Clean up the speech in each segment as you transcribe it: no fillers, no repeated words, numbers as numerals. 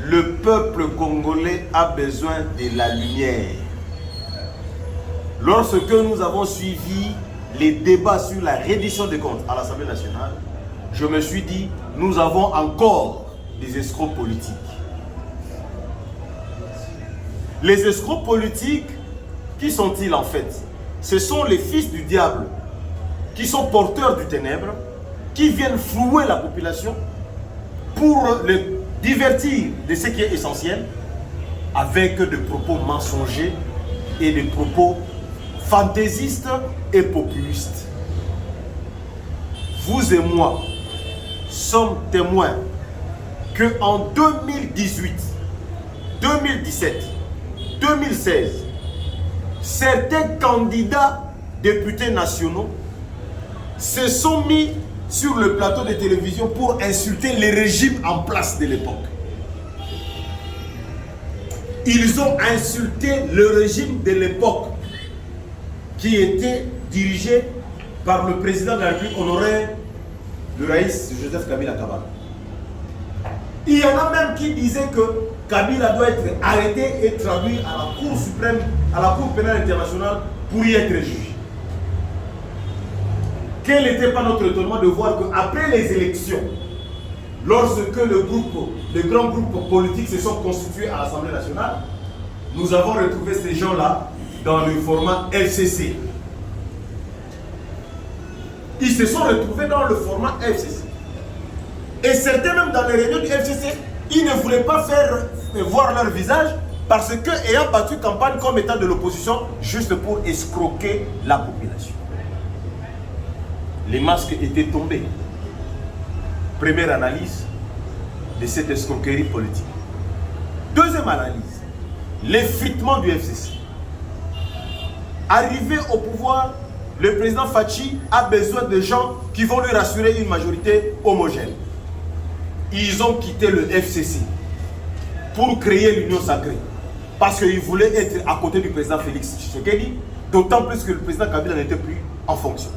le peuple congolais a besoin de la lumière. Lorsque nous avons suivi les débats sur la reddition des comptes à l'Assemblée nationale, je me suis dit, nous avons encore des escrocs politiques. Les escrocs politiques, qui sont-ils en fait? Ce sont les fils du diable qui sont porteurs du ténèbre, qui viennent flouer la population pour les divertir de ce qui est essentiel avec des propos mensongers et des propos fantaisistes et populistes. Vous et moi sommes témoins qu'en 2018, 2017, 2016, certains candidats députés nationaux se sont mis sur le plateau de télévision pour insulter les régimes en place de l'époque. Ils ont insulté le régime de l'époque qui était dirigé par le président de la République honoré, le Raïs Joseph Kabila Kabange. Il y en a même qui disaient que Kabila doit être arrêté et traduit à la Cour suprême, à la Cour pénale internationale pour y être jugé. Quel n'était pas notre étonnement de voir qu'après les élections, lorsque les grands groupes politiques se sont constitués à l'Assemblée nationale, nous avons retrouvé ces gens-là dans le format FCC. Ils se sont retrouvés dans le format FCC. Et certains même dans les réunions du FCC, ils ne voulaient pas faire voir leur visage parce que ayant battu campagne comme état de l'opposition juste pour escroquer la population. Les masques étaient tombés. Première analyse de cette escroquerie politique. Deuxième analyse, l'effritement du FCC. Arrivé au pouvoir, le président Fachi a besoin de gens qui vont lui rassurer une majorité homogène. Ils ont quitté le FCC pour créer l'Union sacrée. Parce qu'ils voulaient être à côté du président Félix Tshisekedi, d'autant plus que le président Kabila n'était plus en fonction.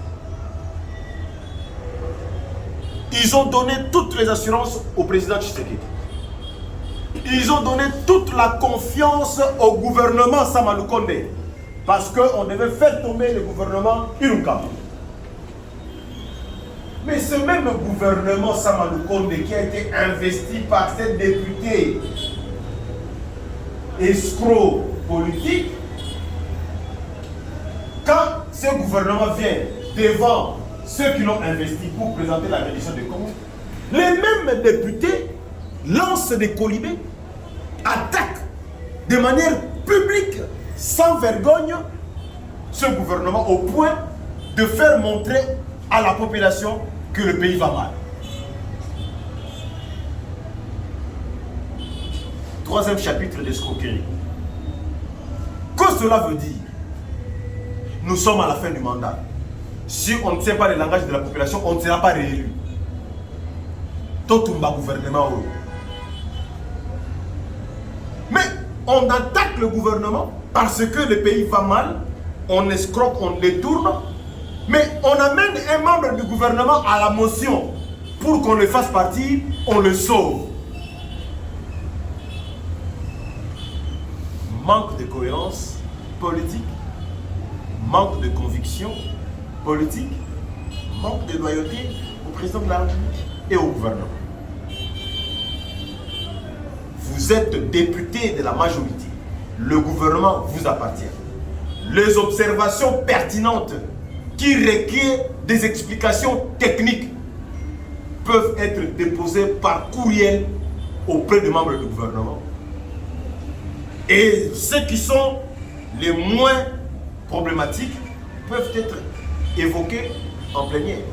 Ils ont donné toutes les assurances au président Tshisekedi. Ils ont donné toute la confiance au gouvernement Samalou Kondé. Parce qu'on devait faire tomber le gouvernement Iroukam. Mais ce même gouvernement Samalou Kondé qui a été investi par cette députée escroc politique, quand ce gouvernement vient devant ceux qui l'ont investi pour présenter la reddition des comptes, les mêmes députés lancent des colibés, attaquent de manière publique, sans vergogne, ce gouvernement au point de faire montrer à la population que le pays va mal. Troisième chapitre d'escroquerie. Que cela veut dire? Nous sommes à la fin du mandat. Si on ne tient pas le langage de la population, on ne sera pas réélu. Totumba gouvernement. Mais on attaque le gouvernement parce que le pays va mal, on escroque, on détourne, mais on amène un membre du gouvernement à la motion pour qu'on le fasse partir, on le sauve. Manque de cohérence politique, manque de conviction politique, manque de loyauté au président de la République et au gouvernement. Vous êtes député de la majorité. Le gouvernement vous appartient. Les observations pertinentes qui requièrent des explications techniques peuvent être déposées par courriel auprès des membres du gouvernement. Et ceux qui sont les moins problématiques peuvent être évoqués en plénière.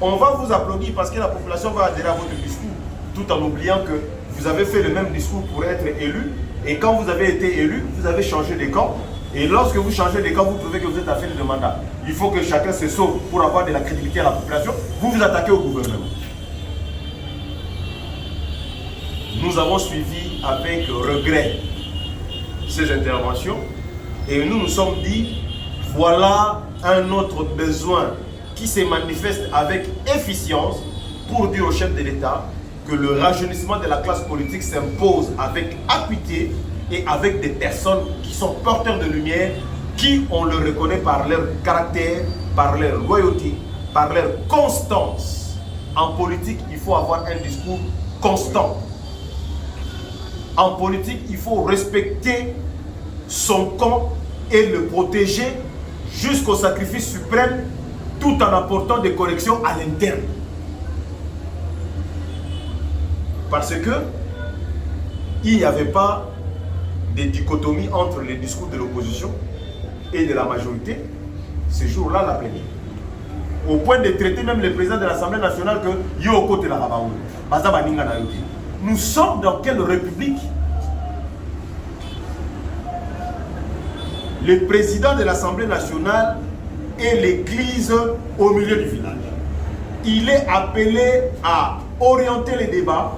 On va vous applaudir parce que la population va adhérer à votre discours, tout en oubliant que vous avez fait le même discours pour être élu. Et quand vous avez été élu, vous avez changé de camp. Et lorsque vous changez de camp, vous trouvez que vous êtes à fin de mandat. Il faut que chacun se sauve pour avoir de la crédibilité à la population. Vous vous attaquez au gouvernement. Nous avons suivi avec regret ces interventions et nous nous sommes dit, voilà un autre besoin qui se manifeste avec efficience pour dire au chef de l'État que le rajeunissement de la classe politique s'impose avec acuité et avec des personnes qui sont porteurs de lumière, qui on le reconnaît par leur caractère, par leur loyauté, par leur constance. En politique, il faut avoir un discours constant. En politique, il faut respecter son camp et le protéger jusqu'au sacrifice suprême, tout en apportant des corrections à l'interne. Parce que il n'y avait pas de dichotomie entre les discours de l'opposition et de la majorité. Ce jour-là, la plénière. Au point de traiter même le président de l'Assemblée nationale que Yoko te la rabaoule. Nous sommes dans quelle république? Le président de l'Assemblée nationale est l'église au milieu du village. Il est appelé à orienter les débats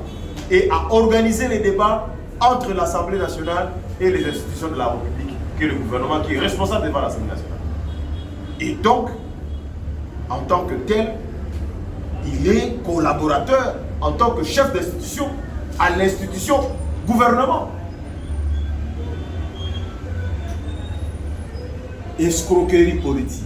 et à organiser les débats entre l'Assemblée nationale et les institutions de la République, qui est le gouvernement qui est responsable devant l'Assemblée nationale. Et donc, en tant que tel, il est collaborateur en tant que chef d'institution à l'institution gouvernement. Escroquerie politique.